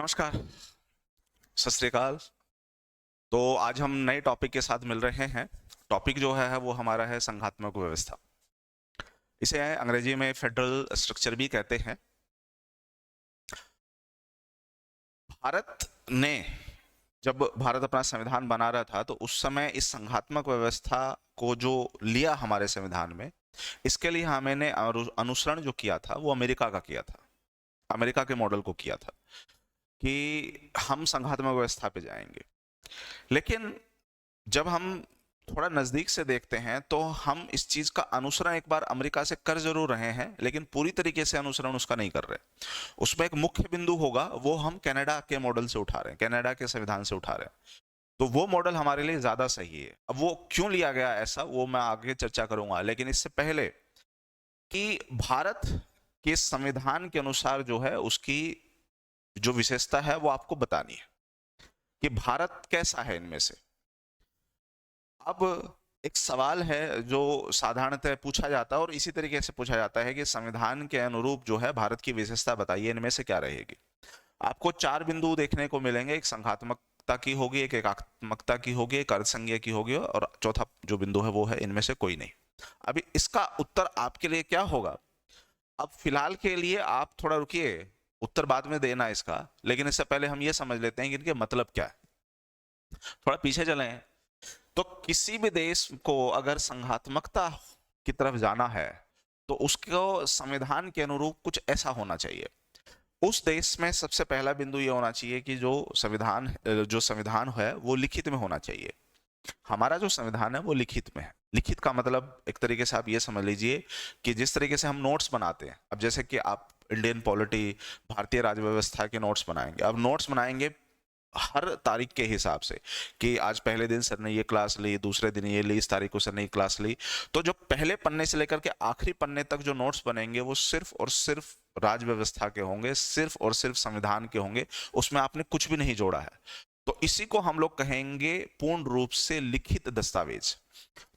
नमस्कार, सत श्री अकाल। तो आज हम नए टॉपिक के साथ मिल रहे हैं। टॉपिक जो है वो हमारा है संघात्मक व्यवस्था। इसे अंग्रेजी में फेडरल स्ट्रक्चर भी कहते हैं। भारत ने जब भारत अपना संविधान बना रहा था तो उस समय इस संघात्मक व्यवस्था को जो लिया हमारे संविधान में, इसके लिए हमने अनुसरण जो किया था वो अमेरिका का किया था। अमेरिका के मॉडल को किया था कि हम संघात्मक व्यवस्था पे जाएंगे। लेकिन जब हम थोड़ा नजदीक से देखते हैं तो हम इस चीज का अनुसरण एक बार अमेरिका से कर जरूर रहे हैं, लेकिन पूरी तरीके से अनुसरण उसका नहीं कर रहे। उसमें एक मुख्य बिंदु होगा, वो हम कनाडा के मॉडल से उठा रहे हैं, कनाडा के संविधान से उठा रहे हैं। तो वो मॉडल हमारे लिए ज्यादा सही है। अब वो क्यों लिया गया ऐसा, वो मैं आगे चर्चा करूंगा। लेकिन इससे पहले कि भारत के संविधान के अनुसार जो है उसकी जो विशेषता है वो आपको बतानी है कि भारत कैसा है इनमें से। अब एक सवाल है जो साधारणतः पूछा जाता है और इसी तरीके से पूछा जाता है कि संविधान के अनुरूप जो है भारत की विशेषता बताइए, इनमें से क्या रहेगी। आपको चार बिंदु देखने को मिलेंगे। एक संघात्मकता की होगी, एक एकात्मकता की होगी, एक अर्धसंघीय की होगी, और चौथा जो बिंदु है वो है इनमें से कोई नहीं। अभी इसका उत्तर आपके लिए क्या होगा, अब फिलहाल के लिए आप थोड़ा रुकिए, उत्तर बाद में देना इसका। लेकिन इससे पहले हम ये समझ लेते हैं कि इनके मतलब क्या है। थोड़ा पीछे चले। तो किसी भी देश को अगर संघात्मकता की तरफ जाना है तो उसको संविधान के अनुरूप कुछ ऐसा होना चाहिए। उस देश में सबसे पहला बिंदु ये होना चाहिए कि जो संविधान है वो लिखित में होना चाहिए। हमारा जो संविधान है वो लिखित में है। लिखित का मतलब एक तरीके से आप ये समझ लीजिए कि जिस तरीके से हम नोट्स बनाते हैं, अब जैसे कि आप इंडियन पॉलिटी, भारतीय राज्य व्यवस्था के नोट्स बनाएंगे। अब नोट्स बनाएंगे हर तारीख के हिसाब से कि आज पहले दिन सर ने ये क्लास ली, दूसरे दिन ये ली, इस तारीख को सर ने ये क्लास ली। तो जो पहले पन्ने से लेकर के आखिरी पन्ने तक जो नोट्स बनेंगे वो सिर्फ और सिर्फ राज व्यवस्था के होंगे, सिर्फ और सिर्फ संविधान के होंगे। उसमें आपने कुछ भी नहीं जोड़ा है। तो इसी को हम लोग कहेंगे पूर्ण रूप से लिखित दस्तावेज।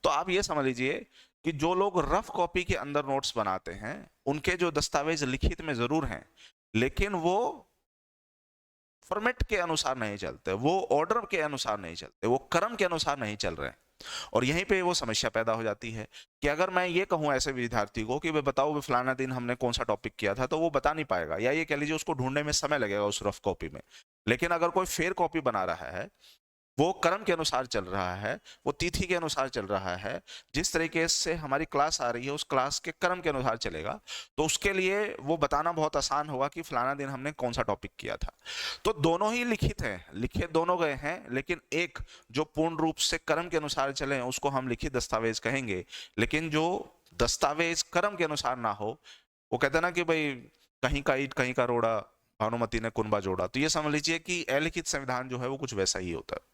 तो आप ये समझ लीजिए कि जो लोग रफ कॉपी के अंदर नोट्स बनाते हैं उनके जो दस्तावेज लिखित में जरूर हैं, लेकिन वो फॉर्मेट के अनुसार नहीं चलते, वो ऑर्डर के अनुसार नहीं चलते, वो क्रम के अनुसार नहीं चल रहे हैं। और यहीं पे वो समस्या पैदा हो जाती है कि अगर मैं ये कहूं ऐसे विद्यार्थी को कि वे बताओ वे फलाना दिन हमने कौन सा टॉपिक किया था, तो वो बता नहीं पाएगा, या ये कह लीजिए उसको ढूंढने में समय लगेगा उस रफ कॉपी में। लेकिन अगर कोई फेयर कॉपी बना रहा है, वो क्रम के अनुसार चल रहा है, वो तिथि के अनुसार चल रहा है, जिस तरीके से हमारी क्लास आ रही है उस क्लास के क्रम के अनुसार चलेगा, तो उसके लिए वो बताना बहुत आसान होगा कि फलाना दिन हमने कौन सा टॉपिक किया था। तो दोनों ही लिखित हैं, लिखे दोनों गए हैं, लेकिन एक जो पूर्ण रूप से क्रम के अनुसार चले उसको हम लिखित दस्तावेज कहेंगे। लेकिन जो दस्तावेज क्रम के अनुसार ना हो, वो कहते हैं ना कि भाई कहीं का ईट कहीं का रोड़ा, भानुमति ने कुनबा जोड़ा। तो ये समझ लीजिए कि अलिखित संविधान जो है वो कुछ वैसा ही होता है।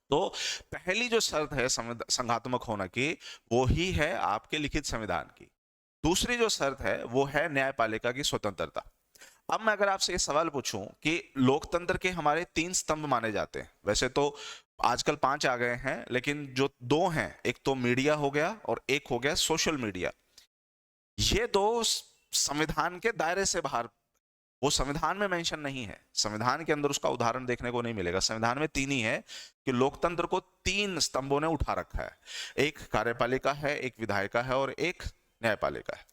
तो पहली जो शर्त है संघात्मक होना की, वो ही है आपके लिखित संविधान की। दूसरी जो शर्त है वो है न्यायपालिका की स्वतंत्रता। अब मैं अगर आपसे ये सवाल पूछूं कि लोकतंत्र के हमारे 3 स्तंभ माने जाते हैं, वैसे तो आजकल 5 आ गए हैं, लेकिन जो 2 हैं, एक तो मीडिया हो गया और एक हो गया सोशल मीडिया। ये 2 संविधान के दायरे से बाहर, वो संविधान में मेंशन नहीं है, संविधान के अंदर उसका उदाहरण देखने को नहीं मिलेगा। संविधान में 3 ही है कि लोकतंत्र को 3 स्तंभों ने उठा रखा है। एक कार्यपालिका है, एक विधायिका है और एक न्यायपालिका है।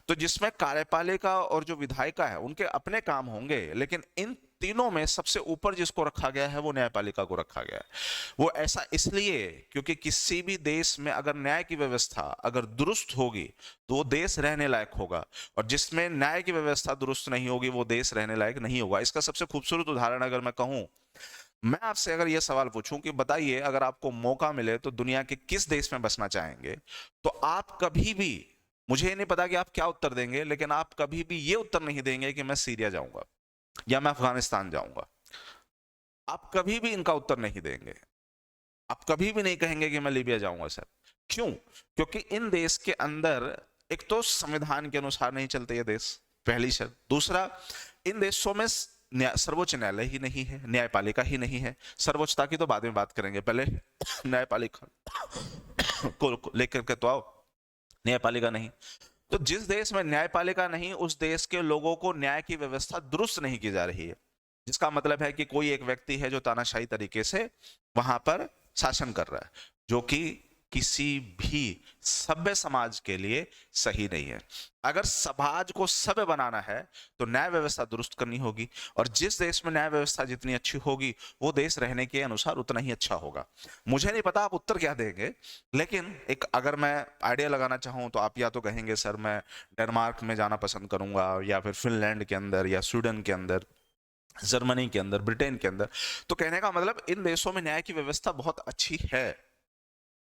तो जिसमें कार्यपालिका और जो विधायिका है उनके अपने काम होंगे, लेकिन इन तीनों में सबसे ऊपर जिसको रखा गया है वो न्यायपालिका को रखा गया है। वो ऐसा इसलिए क्योंकि किसी भी देश में अगर न्याय की व्यवस्था अगर दुरुस्त होगी तो वो देश रहने लायक होगा, और जिसमें न्याय की व्यवस्था दुरुस्त नहीं होगी वो देश रहने लायक नहीं होगा। इसका सबसे खूबसूरत उदाहरण अगर मैं कहूं, मैं आपसे अगर यह सवाल पूछूं कि बताइए अगर आपको मौका मिले तो दुनिया के किस देश में बसना चाहेंगे, तो आप कभी भी, मुझे नहीं पता कि आप क्या उत्तर देंगे, लेकिन आप कभी भी ये उत्तर नहीं देंगे कि मैं सीरिया जाऊंगा या मैं अफगानिस्तान जाऊंगा। आप कभी भी इनका उत्तर नहीं देंगे। आप कभी भी नहीं कहेंगे कि मैं लीबिया जाऊंगा सर। क्यों? क्योंकि इन देश के अंदर एक तो संविधान के अनुसार नहीं चलते ये देश, पहली शर्त। दूसरा, इन देशों में सर्वोच्च न्यायालय ही नहीं है, न्यायपालिका ही नहीं है। सर्वोच्चता की तो बाद में बात करेंगे, पहले न्यायपालिका को लेकर के तो आओ। न्यायपालिका नहीं, तो जिस देश में न्यायपालिका नहीं उस देश के लोगों को न्याय की व्यवस्था दुरुस्त नहीं की जा रही है। जिसका मतलब है कि कोई एक व्यक्ति है जो तानाशाही तरीके से वहां पर शासन कर रहा है, जो कि किसी भी सभ्य समाज के लिए सही नहीं है। अगर समाज को सभ्य बनाना है तो न्याय व्यवस्था दुरुस्त करनी होगी, और जिस देश में न्याय व्यवस्था जितनी अच्छी होगी वो देश रहने के अनुसार उतना ही अच्छा होगा। मुझे नहीं पता आप उत्तर क्या देंगे, लेकिन एक अगर मैं आइडिया लगाना चाहूं तो आप या तो कहेंगे सर मैं डेनमार्क में जाना पसंद करूंगा, या फिर फिनलैंड के अंदर, या स्वीडन के अंदर, जर्मनी के अंदर, ब्रिटेन के अंदर। तो कहने का मतलब इन देशों में न्याय की व्यवस्था बहुत अच्छी है।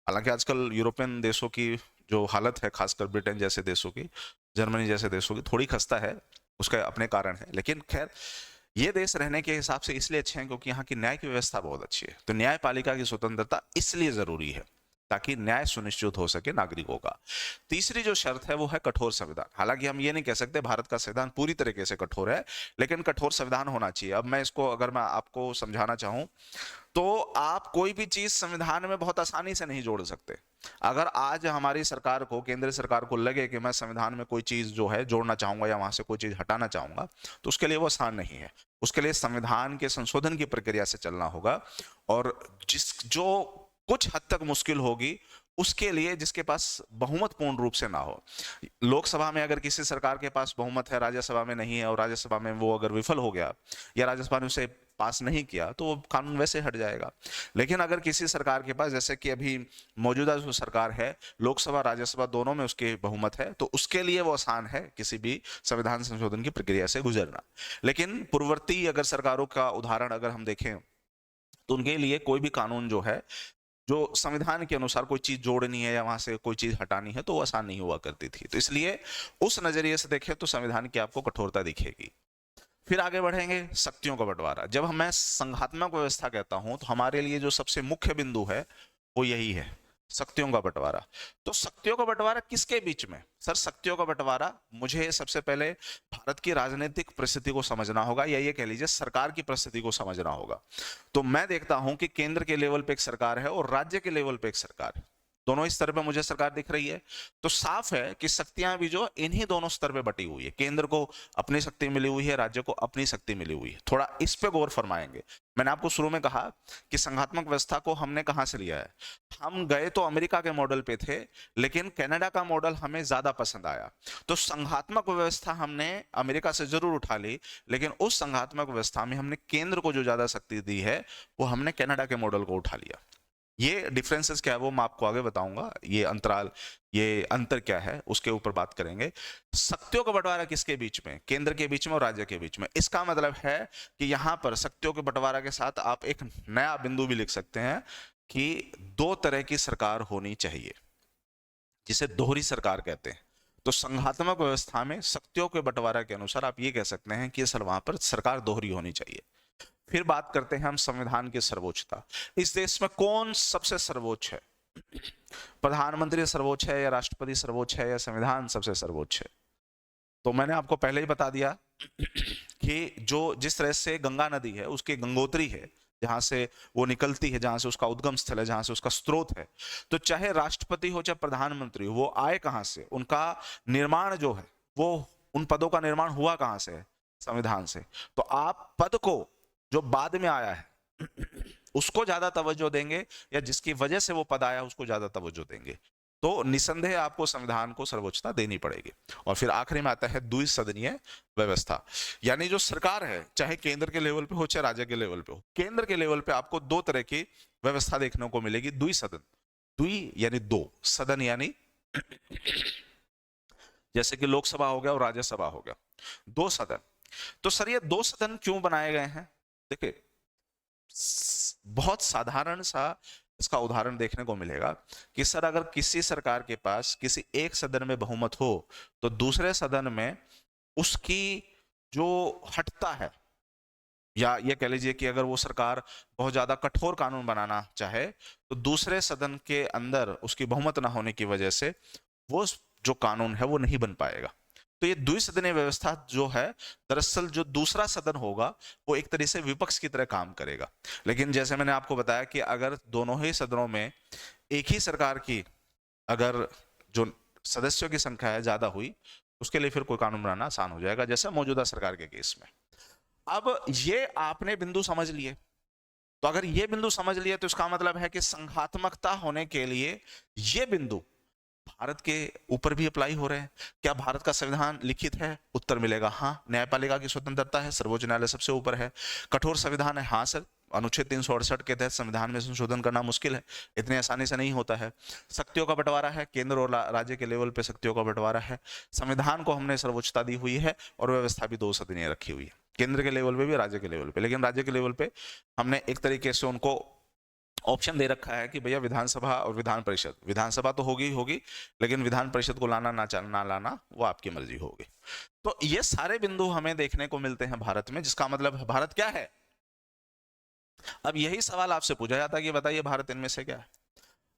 हालांकि आजकल यूरोपियन देशों की जो हालत है, खासकर ब्रिटेन जैसे देशों की, जर्मनी जैसे देशों की, थोड़ी खस्ता है, उसके अपने कारण है। लेकिन खैर, ये देश रहने के हिसाब से इसलिए अच्छे हैं क्योंकि यहाँ की न्याय की व्यवस्था बहुत अच्छी है। तो न्यायपालिका की स्वतंत्रता इसलिए जरूरी है ताकि न्याय सुनिश्चित हो सके नागरिकों का। तीसरी जो शर्त है वो है कठोर संविधान। हालांकि हम ये नहीं कह सकते भारत का संविधान पूरी तरीके से कठोर है, लेकिन कठोर संविधान होना चाहिए। अब मैं इसको अगर मैं आपको समझाना चाहूं तो आप कोई भी चीज संविधान में बहुत आसानी से नहीं जोड़ सकते। अगर आज हमारी सरकार को, केंद्र सरकार को लगे कि मैं संविधान में कोई चीज जो है जोड़ना चाहूंगा या वहां से कोई चीज हटाना चाहूंगा, तो उसके लिए वो आसान नहीं है। उसके लिए संविधान के संशोधन की प्रक्रिया से चलना होगा, और जो कुछ हद तक मुश्किल होगी उसके लिए जिसके पास बहुमत पूर्ण रूप से ना हो। लोकसभा में अगर किसी सरकार के पास बहुमत है, राज्यसभा में नहीं है, और राज्यसभा में वो अगर विफल हो गया या राज्यसभा ने उसे पास नहीं किया तो वो कानून वैसे हट जाएगा। लेकिन अगर किसी सरकार के पास, जैसे कि अभी मौजूदा जो सरकार है, लोकसभा राज्यसभा दोनों में उसके बहुमत है, तो उसके लिए वो आसान है किसी भी संविधान संशोधन की प्रक्रिया से गुजरना। लेकिन पूर्ववर्ती अगर सरकारों का उदाहरण अगर हम देखें तो उनके लिए कोई भी कानून जो है, जो संविधान के अनुसार कोई चीज जोड़नी है या वहां से कोई चीज हटानी है, तो वो आसान नहीं हुआ करती थी। तो इसलिए उस नजरिए से देखें तो संविधान की आपको कठोरता दिखेगी। फिर आगे बढ़ेंगे, शक्तियों का बंटवारा। जब मैं संघात्मक व्यवस्था कहता हूं तो हमारे लिए जो सबसे मुख्य बिंदु है वो यही है, शक्तियों का बंटवारा। तो शक्तियों का बंटवारा किसके बीच में? सर, शक्तियों का बंटवारा मुझे सबसे पहले भारत की राजनीतिक परिस्थिति को समझना होगा, या ये कह लीजिए सरकार की परिस्थिति को समझना होगा। तो मैं देखता हूं कि केंद्र के लेवल पे एक सरकार है और राज्य के लेवल पे एक सरकार है। दोनों ही स्तर पे मुझे सरकार दिख रही है। तो साफ है कि शक्तियां भी जो इन्हीं दोनों स्तर पे बटी हुई है। केंद्र को अपनी शक्ति मिली हुई है, राज्य को अपनी शक्ति मिली हुई है। थोड़ा इस पे गौर फरमाएंगे। मैंने आपको शुरू में कहा कि संघात्मक व्यवस्था को हमने कहां से लिया है। हम गए तो अमेरिका के मॉडल पे थे, लेकिन कनाडा का मॉडल हमें ज्यादा पसंद आया। तो संघात्मक व्यवस्था हमने अमेरिका से जरूर उठा ली, लेकिन उस संघात्मक व्यवस्था में हमने केंद्र को जो ज्यादा शक्ति दी है वो हमने कनाडा के मॉडल को उठा लिया। ये डिफरेंसेस क्या है वो मैं आपको आगे बताऊंगा। ये अंतराल, ये अंतर क्या है उसके ऊपर बात करेंगे। शक्तियों का बंटवारा किसके बीच में? केंद्र के बीच में और राज्य के बीच में। इसका मतलब है कि यहां पर शक्तियों के बंटवारा के साथ आप एक नया बिंदु भी लिख सकते हैं कि दो तरह की सरकार होनी चाहिए, जिसे दोहरी सरकार कहते हैं। तो संघात्मक व्यवस्था में शक्तियों के बंटवारा के अनुसार आप ये कह सकते हैं कि सर वहां पर सरकार दोहरी होनी चाहिए। फिर बात करते हैं हम संविधान की सर्वोच्चता। इस देश में कौन सबसे सर्वोच्च है? प्रधानमंत्री सर्वोच्च है, या राष्ट्रपति सर्वोच्च है, या संविधान सबसे सर्वोच्च है? तो मैंने आपको पहले ही बता दिया कि जो जिस तरह से गंगा नदी है, उसकी गंगोत्री है, जहां से वो निकलती है, जहां से उसका उद्गम स्थल है, जहां से उसका स्रोत है। तो चाहे राष्ट्रपति हो चाहे प्रधानमंत्री हो, वो आए कहां से? उनका निर्माण जो है, वो उन पदों का निर्माण हुआ कहां से है? संविधान से। तो आप पद को जो बाद में आया है उसको ज्यादा तवज्जो देंगे, या जिसकी वजह से वो पद आया उसको ज्यादा तवज्जो देंगे? तो निसंदेह आपको संविधान को सर्वोच्चता देनी पड़ेगी। और फिर आखिरी में आता है द्विसदनीय व्यवस्था। यानी जो सरकार है, चाहे केंद्र के लेवल पे हो चाहे राज्य के लेवल पे हो, केंद्र के लेवल पे आपको दो तरह की व्यवस्था देखने को मिलेगी। द्विसदन, द्वि यानी दो, सदन यानी जैसे कि लोकसभा हो गया और राज्यसभा हो गया, दो सदन। तो सर ये दो सदन क्यों बनाए गए हैं? देखिए, बहुत साधारण सा इसका उदाहरण देखने को मिलेगा कि सर अगर किसी सरकार के पास किसी एक सदन में बहुमत हो तो दूसरे सदन में उसकी जो हटता है, या ये कह लीजिए कि अगर वो सरकार बहुत ज्यादा कठोर कानून बनाना चाहे तो दूसरे सदन के अंदर उसकी बहुमत ना होने की वजह से वो जो कानून है वो नहीं बन पाएगा। तो ये द्विसदनीय व्यवस्था जो है, दरअसल जो दूसरा सदन होगा वो एक तरह से विपक्ष की तरह काम करेगा। लेकिन जैसे मैंने आपको बताया कि अगर दोनों ही सदनों में एक ही सरकार की अगर जो सदस्यों की संख्या है ज्यादा हुई, उसके लिए फिर कोई कानून बनाना आसान हो जाएगा, जैसा मौजूदा सरकार के केस में। अब ये आपने बिंदु समझ लिए, तो अगर ये बिंदु समझ लिए तो इसका मतलब है कि संघात्मकता होने के लिए ये बिंदु भारत के ऊपर भी अप्लाई हो रहे हैं। क्या भारत का संविधान लिखित है? उत्तर मिलेगा हाँ। न्यायपालिका की स्वतंत्रता है, सर्वोच्च न्यायालय सबसे ऊपर है। कठोर संविधान है, हाँ सर। अनुच्छेद 368 के तहत संविधान में संशोधन करना मुश्किल है, इतनी आसानी से नहीं होता है। शक्तियों का बंटवारा है, केंद्र और राज्य के लेवल पे शक्तियों का बंटवारा है। संविधान को हमने सर्वोच्चता दी हुई है और व्यवस्था भी 2 सदनीय रखी हुई है, केंद्र के लेवल पे भी, राज्य के लेवल पे। लेकिन राज्य के लेवल पे हमने एक तरीके से उनको ऑप्शन दे रखा है कि भैया विधानसभा और विधान परिषद, विधानसभा तो होगी होगी, लेकिन विधान परिषद को लाना ना लाना वो आपकी मर्जी होगी। तो ये सारे बिंदु हमें देखने को मिलते हैं भारत में, जिसका मतलब भारत क्या है। अब यही सवाल आपसे पूछा जाता है कि बताइए भारत इनमें से क्या है।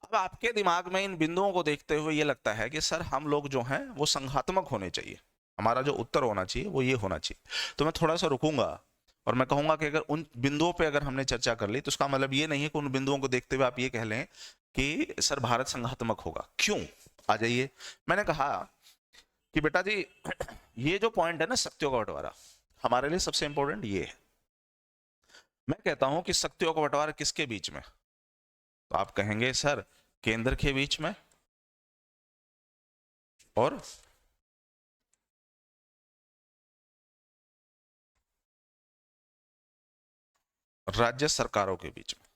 अब आपके दिमाग में इन बिंदुओं को देखते हुए ये लगता है कि सर हम लोग जो हैं वो संघात्मक होने चाहिए, हमारा जो उत्तर होना चाहिए वो ये होना चाहिए। तो मैं थोड़ा सा रुकूंगा और मैं कहूंगा कि अगर उन बिंदुओं पे अगर हमने चर्चा कर ली तो इसका मतलब ये नहीं है कि उन बिंदुओं को देखते हुए आप ये कह लें कि सर भारत संघात्मक होगा। क्यों? आ जाइए। मैंने कहा कि बेटा जी ये जो पॉइंट है ना शक्तियों का बंटवारा, हमारे लिए सबसे इंपॉर्टेंट ये है। मैं कहता हूं कि शक्तियों का बंटवारा किसके बीच में, तो आप कहेंगे सर केंद्र के बीच में और राज्य सरकारों के बीच में।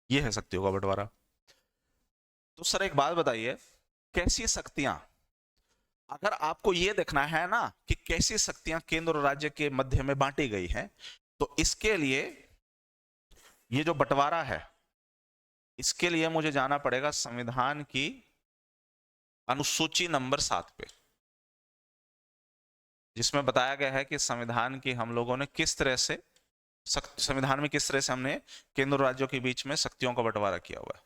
ये है शक्तियों का बंटवारा। तो सर एक बात बताइए, कैसी शक्तियां, अगर आपको ये देखना है ना कि कैसी शक्तियां केंद्र और राज्य के मध्य में बांटी गई हैं, तो इसके लिए ये जो बंटवारा है, इसके लिए मुझे जाना पड़ेगा संविधान की अनुसूची नंबर 7 पे, जिसमें बताया गया है कि संविधान की हम लोगों ने किस तरह से संविधान में किस तरह से हमने केंद्र और राज्यों के बीच में शक्तियों का बंटवारा किया हुआ है।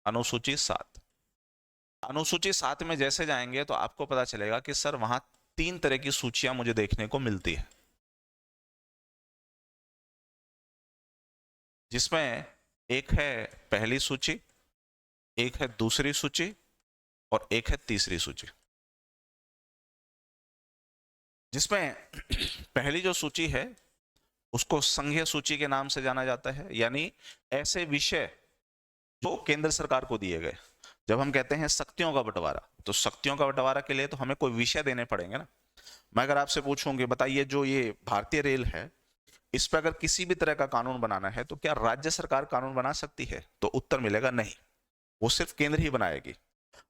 अनुसूची 7, अनुसूची 7 में जैसे जाएंगे तो आपको पता चलेगा कि सर वहां 3 तरह की सूचियां मुझे देखने को मिलती है, जिसमें एक है पहली सूची, एक है दूसरी सूची और एक है तीसरी सूची। जिसमें पहली जो सूची है उसको संघीय सूची के नाम से जाना जाता है, यानी ऐसे विषय जो केंद्र सरकार को दिए गए। जब हम कहते हैं शक्तियों का बंटवारा, तो शक्तियों का बंटवारा के लिए तो हमें कोई विषय देने पड़ेंगे ना। मैं अगर आपसे पूछूं कि बताइए जो ये भारतीय रेल है, इस पर अगर किसी भी तरह का कानून बनाना है तो क्या राज्य सरकार कानून बना सकती है, तो उत्तर मिलेगा नहीं, वो सिर्फ केंद्र ही बनाएगी।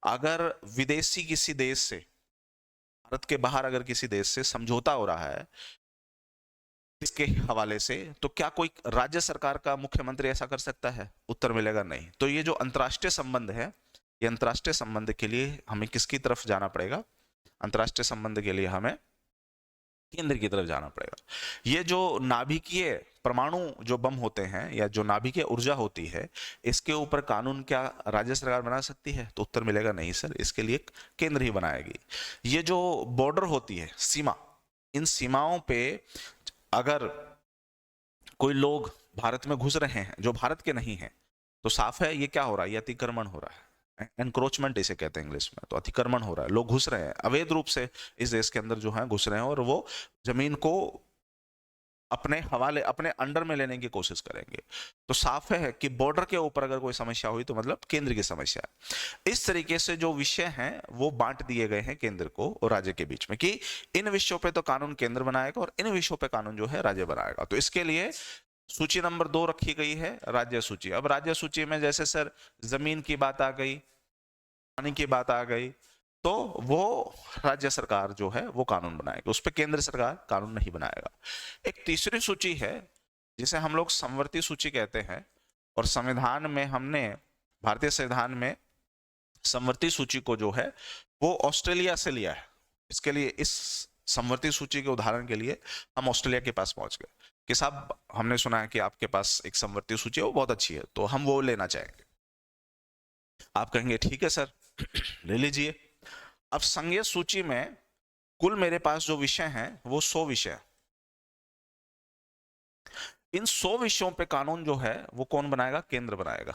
अगर विदेशी किसी देश से, भारत के बाहर अगर किसी देश से समझौता हो रहा है इसके हवाले से, तो क्या कोई राज्य सरकार का मुख्यमंत्री ऐसा कर सकता है, उत्तर मिलेगा नहीं। तो ये जो अंतर्राष्ट्रीय संबंध है, ये अंतर्राष्ट्रीय संबंध के लिए हमें किसकी तरफ जाना पड़ेगा, अंतर्राष्ट्रीय संबंध के लिए हमें केंद्र की तरफ जाना पड़ेगा। ये जो नाभिकीय परमाणु जो बम होते हैं या जो नाभिकीय ऊर्जा होती है, इसके ऊपर कानून क्या राज्य सरकार बना सकती है, तो उत्तर मिलेगा नहीं सर, इसके लिए केंद्र ही बनाएगी। ये जो बॉर्डर होती है, सीमा, इन सीमाओं पे अगर कोई लोग भारत में घुस रहे हैं जो भारत के नहीं हैं, तो साफ है ये क्या हो रहा है, ये अतिक्रमण हो रहा है, एनक्रोचमेंट इसे कहते हैं इंग्लिश में। तो अतिक्रमण हो रहा है, लोग घुस रहे हैं अवैध रूप से इस देश के अंदर जो है घुस रहे हैं, और वो जमीन को अपने हवाले, अपने अंडर में लेने की कोशिश करेंगे। तो साफ है कि बॉर्डर के ऊपर अगर कोई समस्या हुई तो मतलब केंद्र की समस्या है। इस तरीके से जो विषय हैं वो बांट दिए गए हैं केंद्र को और राज्य के बीच में, कि इन विषयों पे तो कानून केंद्र बनाएगा और इन विषयों पे कानून जो है राज्य बनाएगा। तो इसके लिए सूची नंबर 2 रखी गई है राज्य सूची। अब राज्य सूची में जैसे सर जमीन की बात आ गई, पानी की बात आ गई, तो वो राज्य सरकार जो है वो कानून बनाएगी, उस पर केंद्र सरकार कानून नहीं बनाएगा। एक तीसरी सूची है जिसे हम लोग समवर्ती सूची कहते हैं, और संविधान में हमने, भारतीय संविधान में समवर्ती सूची को जो है वो ऑस्ट्रेलिया से लिया है। इसके लिए, इस समवर्ती सूची के उदाहरण के लिए हम ऑस्ट्रेलिया के पास पहुंच गए कि साहब हमने सुना है कि आपके पास एक समवर्ती सूची है, वो बहुत अच्छी है, तो हम वो लेना चाहेंगे। आप कहेंगे ठीक है सर ले लीजिए। अब संघीय सूची में कुल मेरे पास जो विषय हैं वो 100 विषय हैं। इन 100 विषयों पे कानून जो है वो कौन बनाएगा, केंद्र बनाएगा।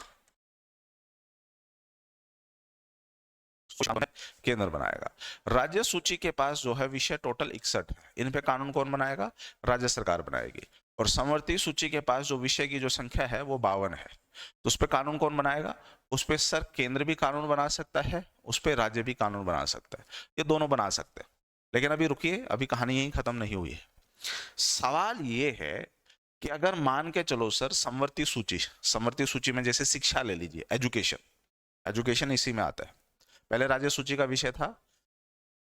केंद्र बनाएगा। राज्य सूची के पास जो है विषय टोटल 61 है, इन पे कानून कौन बनाएगा? राज्य सरकार बनाएगी। और समवर्ती सूची के पास जो विषय की जो संख्या है वो 52 है, तो उस पर कानून कौन बनाएगा? उस पर सर केंद्र भी कानून बना सकता है, उस पर राज्य भी कानून बना सकता है, ये दोनों बना सकते हैं। लेकिन अभी रुकिए, अभी कहानी यही खत्म नहीं हुई है। सवाल ये है कि अगर मान के चलो सर समवर्ती सूची में जैसे शिक्षा ले लीजिए, एजुकेशन इसी में आता है। पहले राज्य सूची का विषय था,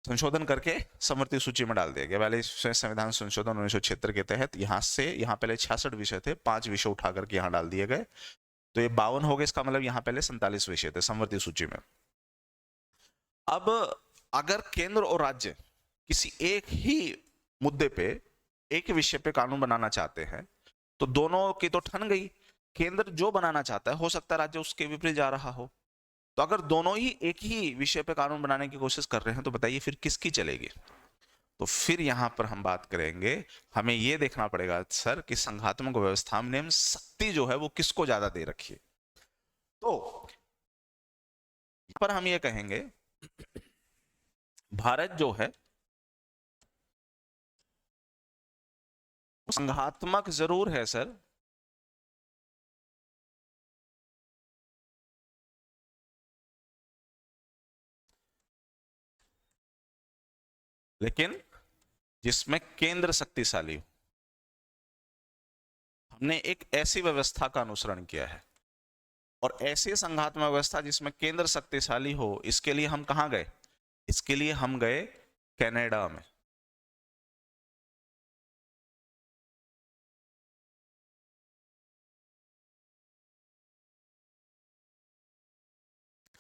संशोधन करके समवर्ती सूची में डाल दिया गया। पहले संविधान संशोधन 1976 के तहत यहाँ पहले 66 विषय थे, 5 विषय उठा करके यहाँ डाल दिए गए, तो ये 52 हो गए। इसका मतलब यहाँ पहले 47 विषय थे समवर्ती सूची में। अब अगर केंद्र और राज्य किसी एक ही मुद्दे पे, एक विषय पे कानून बनाना चाहते हैं, तो दोनों की तो ठन गई। केंद्र जो बनाना चाहता है, हो सकता है राज्य उसके विपरीत जा रहा हो। तो अगर दोनों ही एक ही विषय पे कानून बनाने की कोशिश कर रहे हैं, तो बताइए फिर किसकी चलेगी? तो फिर यहां पर हम बात करेंगे, हमें यह देखना पड़ेगा सर कि संघात्मक व्यवस्था में शक्ति जो है वो किसको ज्यादा दे रखी है। तो यहां पर हम ये कहेंगे, भारत जो है संघात्मक जरूर है सर, लेकिन जिसमें केंद्र शक्तिशाली हो। हमने एक ऐसी व्यवस्था का अनुसरण किया है, और ऐसी संघात्मक व्यवस्था जिसमें केंद्र शक्तिशाली हो, इसके लिए हम कहां गए? इसके लिए हम गए कनाडा में।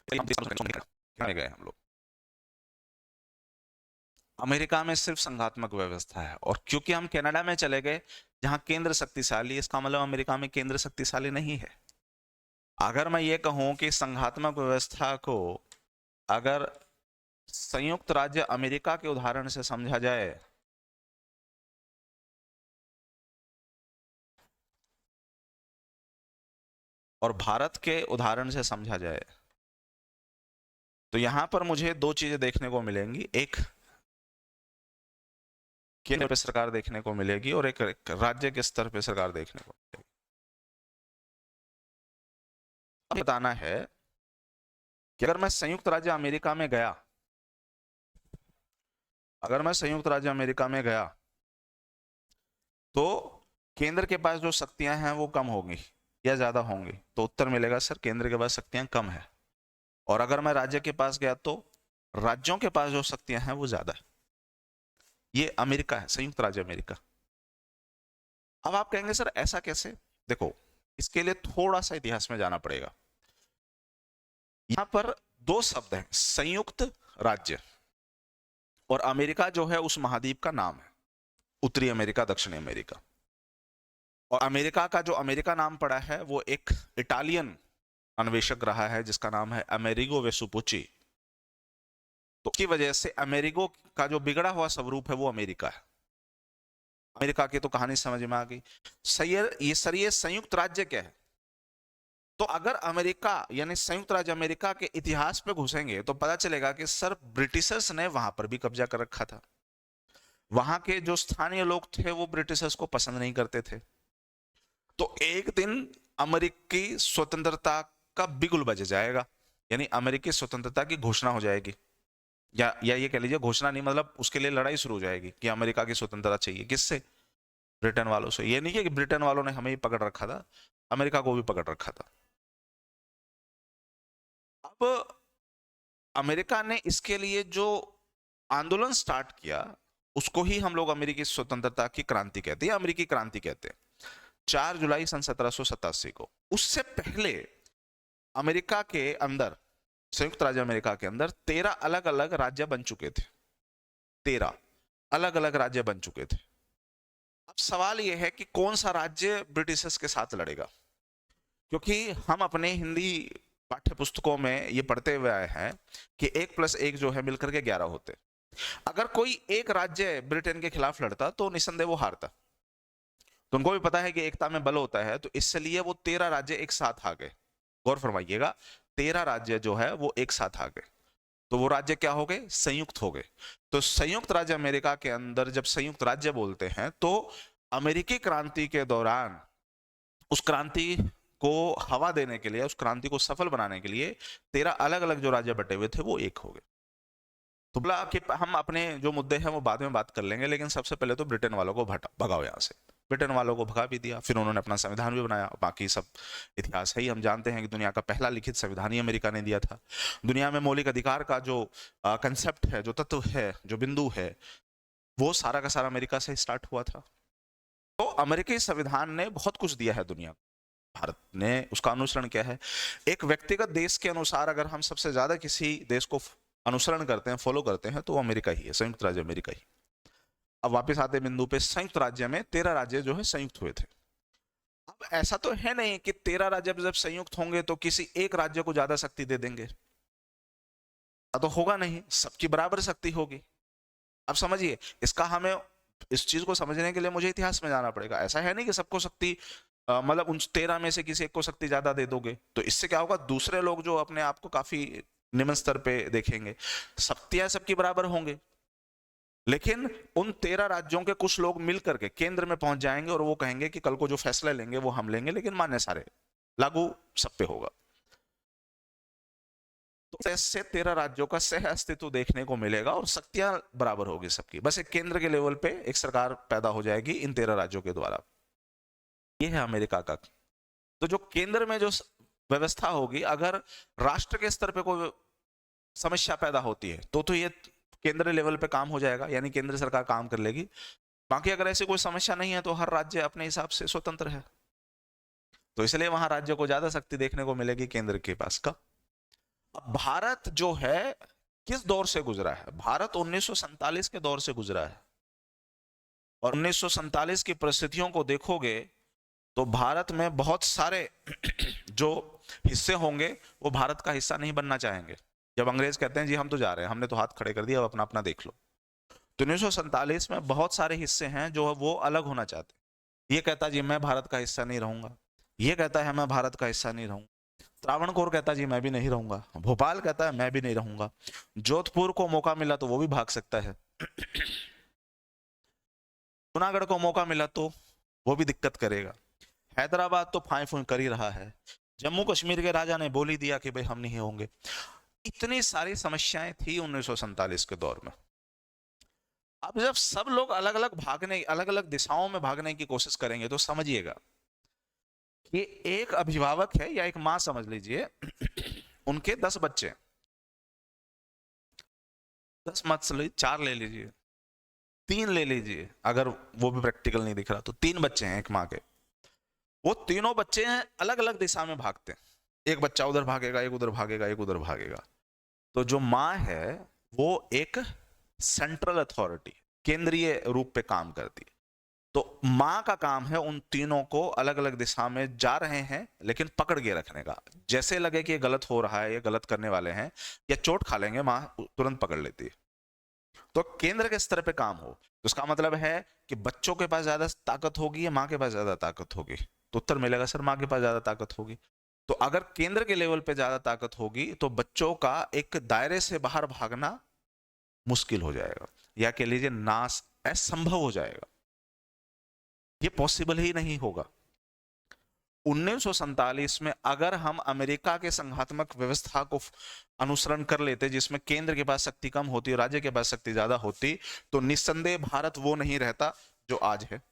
गए हम लोग। अमेरिका में सिर्फ संघात्मक व्यवस्था है, और क्योंकि हम कनाडा में चले गए जहां केंद्र शक्तिशाली, इसका मतलब अमेरिका में केंद्र शक्तिशाली नहीं है। अगर मैं ये कहूं कि संघात्मक व्यवस्था को अगर संयुक्त राज्य अमेरिका के उदाहरण से समझा जाए, और भारत के उदाहरण से समझा जाए, तो यहां पर मुझे दो चीजें देखने को मिलेंगी। एक केंद्र पे सरकार देखने को मिलेगी, और एक राज्य के स्तर पे सरकार देखने को मिलेगी। बताना है कि अगर मैं संयुक्त राज्य अमेरिका में गया, तो केंद्र के पास जो शक्तियां हैं वो कम होंगी या ज्यादा होंगी? तो उत्तर मिलेगा सर केंद्र के पास शक्तियां कम है। और अगर मैं राज्य के पास गया, तो राज्यों के पास जो शक्तियां हैं वो ज्यादा है। ये अमेरिका है, संयुक्त राज्य अमेरिका। अब आप कहेंगे सर ऐसा कैसे? देखो, इसके लिए थोड़ा सा इतिहास में जाना पड़ेगा। यहां पर दो शब्द हैं, संयुक्त राज्य और अमेरिका जो है उस महाद्वीप का नाम है, उत्तरी अमेरिका, दक्षिणी अमेरिका। और अमेरिका का जो अमेरिका नाम पड़ा है वो एक इटालियन अन्वेषक रहा है जिसका नाम है अमेरिगो वेसुपुची। तो की वजह से अमेरिगो का जो बिगड़ा हुआ स्वरूप है वो अमेरिका है। अमेरिका की तो कहानी समझ में आ गई। ये संयुक्त राज्य क्या है? तो अगर अमेरिका यानी संयुक्त राज्य अमेरिका के इतिहास पे घुसेंगे तो पता चलेगा कि सर ब्रिटिशर्स ने वहां पर भी कब्जा कर रखा था। वहां के जो स्थानीय लोग थे वो ब्रिटिशर्स को पसंद नहीं करते थे। तो एक दिन अमेरिकी स्वतंत्रता का बिगुल बज जाएगा, यानी अमेरिकी स्वतंत्रता की घोषणा हो जाएगी, या ये कह लीजिए घोषणा नहीं, मतलब उसके लिए लड़ाई शुरू हो जाएगी कि अमेरिका की स्वतंत्रता चाहिए। किससे? ब्रिटेन वालों से। ये नहीं कि ब्रिटेन वालों ने हमें ही पकड़ रखा था, अमेरिका को भी पकड़ रखा था। अब अमेरिका ने इसके लिए जो आंदोलन स्टार्ट किया उसको ही हम लोग अमेरिकी स्वतंत्रता की क्रांति कहते हैं, अमेरिकी क्रांति कहते हैं, 4 जुलाई सन 1787 को। उससे पहले अमेरिका के अंदर, संयुक्त राज्य अमेरिका के अंदर 13 अलग अलग राज्य बन चुके थे। 13 अलग अलग राज्य बन चुके थे। अब सवाल यह है कि कौन सा राज्य ब्रिटिशर्स के साथ लड़ेगा, क्योंकि हम अपने हिंदी पाठ्य पुस्तकों में ये पढ़ते हुए आए हैं कि 1+1 जो है मिलकर के 11 होते। अगर कोई एक राज्य ब्रिटेन के खिलाफ लड़ता तो निसंदेह वो हारता। तो उनको भी पता है कि एकता में बल होता है, तो इसलिए वो 13 राज्य एक साथ आ गए। गौर फरमाइएगा, 13 राज्य जो है वो एक साथ आ गए। तो वो राज्य क्या हो गए? संयुक्त हो गए। तो संयुक्त राज्य अमेरिका के अंदर जब संयुक्त राज्य बोलते हैं तो अमेरिकी क्रांति के दौरान उस क्रांति को हवा देने के लिए, उस क्रांति को सफल बनाने के लिए 13 अलग अलग जो राज्य बटे हुए थे वो एक हो गए। तो बोला कि हम अपने जो मुद्दे हैं वो बाद में बात कर लेंगे, लेकिन सबसे पहले तो ब्रिटेन वालों को भगाओ यहाँ से। ब्रिटेन वालों को भगा भी दिया, फिर उन्होंने अपना संविधान भी बनाया। बाकी सब इतिहास है ही, हम जानते हैं कि दुनिया का पहला लिखित संविधान ही अमेरिका ने दिया था। दुनिया में मौलिक अधिकार का जो कंसेप्ट है, जो तत्व है, जो बिंदु है, वो सारा का सारा अमेरिका से स्टार्ट हुआ था। तो अमेरिकी संविधान ने बहुत कुछ दिया है दुनिया को। भारत ने उसका अनुसरण किया है। एक व्यक्तिगत देश के अनुसार अगर हम सबसे ज्यादा किसी देश को अनुसरण करते हैं, फॉलो करते हैं, तो वो अमेरिका ही है, संयुक्त राज्य अमेरिका ही। अब वापस आते बिंदु पे, संयुक्त राज्य में 13 राज्य जो है संयुक्त हुए थे। अब ऐसा तो है नहीं कि 13 राज्य जब संयुक्त होंगे तो किसी एक राज्य को ज्यादा शक्ति दे देंगे, तो होगा नहीं, सबकी बराबर शक्ति होगी। अब समझिए, इसका हमें इस चीज को समझने के लिए मुझे इतिहास में जाना पड़ेगा। ऐसा है नहीं कि सबको शक्ति मतलब उन 13 में से किसी एक को शक्ति ज्यादा दे दोगे तो इससे क्या होगा, दूसरे लोग जो अपने आप को काफी निम्न स्तर पे देखेंगे, शक्तियां सबकी बराबर होंगे, लेकिन उन 13 राज्यों के कुछ लोग मिलकर के केंद्र में पहुंच जाएंगे और वो कहेंगे कि कल को जो फैसले लेंगे वो हम लेंगे, लेकिन मान्य सारे, लागू सब पे होगा। तो ऐसे 13 राज्यों का सह अस्तित्व देखने को मिलेगा और शक्तियां बराबर होगी सबकी। बस एक केंद्र के लेवल पे एक सरकार पैदा हो जाएगी इन 13 राज्यों के द्वारा। ये है अमेरिका का। तो जो केंद्र में जो व्यवस्था होगी, अगर राष्ट्र के स्तर पे कोई समस्या पैदा होती है तो ये केंद्र लेवल पे काम हो जाएगा, यानी केंद्र सरकार काम कर लेगी। बाकी अगर ऐसी कोई समस्या नहीं है तो हर राज्य अपने हिसाब से स्वतंत्र है, तो इसलिए वहां राज्य को ज्यादा शक्ति देखने को मिलेगी केंद्र के पास का। भारत जो है किस दौर से गुजरा है? भारत 1947 के दौर से गुजरा है, और 1947 की परिस्थितियों को देखोगे तो भारत में बहुत सारे जो हिस्से होंगे वो भारत का हिस्सा नहीं बनना चाहेंगे। जब अंग्रेज कहते हैं जी हम तो जा रहे हैं, हमने तो हाथ खड़े कर दिया, अब अपना अपना देख लो, तो 1947 में बहुत सारे हिस्से हैं जो वो अलग होना चाहते हैं। ये कहता जी मैं भारत का हिस्सा नहीं रहूंगा, ये कहता है मैं भारत का हिस्सा नहीं रहूंगा, त्रावणकोर कहता जी मैं भी नहीं रहूंगा, भोपाल कहता है मैं भी नहीं रहूंगा, जोधपुर को मौका मिला तो वो भी भाग सकता है, जूनागढ़ को मौका मिला तो वो भी दिक्कत करेगा, हैदराबाद तो फाई फूई कर ही रहा है, जम्मू कश्मीर के राजा ने बोल ही दिया कि भाई हम नहीं होंगे। इतनी सारी समस्याएं थी 1947 के दौर में। अब जब सब लोग अलग अलग भागने, अलग अलग दिशाओं में भागने की कोशिश करेंगे तो समझिएगा कि एक अभिभावक है या एक मां समझ लीजिए, उनके 10 बच्चे, 10 मत लीजिए, 4 ले लीजिए, 3 ले लीजिए, अगर वो भी प्रैक्टिकल नहीं दिख रहा तो 3 बच्चे हैं एक माँ के। वो तीनों बच्चे हैं अलग अलग दिशा में भागते हैं, एक बच्चा उधर भागेगा, एक उधर भागेगा, एक उधर भागेगा। तो जो माँ है वो एक सेंट्रल अथॉरिटी, केंद्रीय रूप पे काम करती है। तो माँ का काम है उन तीनों को अलग अलग दिशा में जा रहे हैं लेकिन पकड़ के रखने का। जैसे लगे कि ये गलत हो रहा है, ये गलत करने वाले हैं या चोट खा लेंगे, माँ तुरंत पकड़ लेती है। तो केंद्र के स्तर पे काम हो तो उसका मतलब है कि बच्चों के पास ज्यादा ताकत होगी या माँ के पास ज्यादा ताकत होगी? तो उत्तर मिलेगा सर माँ के पास ज्यादा ताकत होगी। तो अगर केंद्र के लेवल पे ज्यादा ताकत होगी तो बच्चों का एक दायरे से बाहर भागना मुश्किल हो जाएगा, या कह लीजिए नाश असंभव हो जाएगा, ये पॉसिबल ही नहीं होगा। 1947 में अगर हम अमेरिका के संघात्मक व्यवस्था को अनुसरण कर लेते जिसमें केंद्र के पास शक्ति कम होती और राज्य के पास शक्ति ज्यादा होती, तो निस्संदेह भारत वो नहीं रहता जो आज है।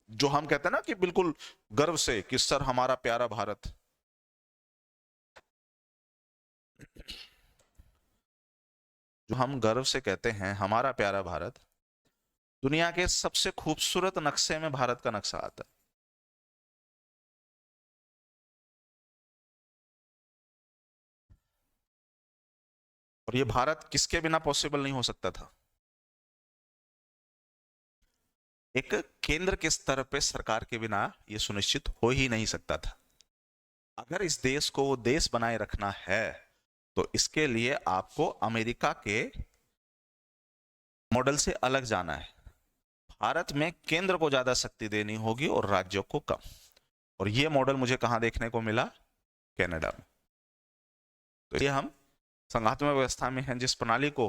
जो हम कहते हैं ना कि बिल्कुल गर्व से कि सर हमारा प्यारा भारत, जो हम गर्व से कहते हैं हमारा प्यारा भारत, दुनिया के सबसे खूबसूरत नक्शे में भारत का नक्शा आता है। और ये भारत किसके बिना पॉसिबल नहीं हो सकता था? एक केंद्र के स्तर पे सरकार के बिना ये सुनिश्चित हो ही नहीं सकता था। अगर इस देश को वो देश बनाए रखना है तो इसके लिए आपको अमेरिका के मॉडल से अलग जाना है। भारत में केंद्र को ज्यादा शक्ति देनी होगी और राज्यों को कम। और ये मॉडल मुझे कहां देखने को मिला? कनाडा में। तो ये हम संघात्मक व्यवस्था में है जिस प्रणाली को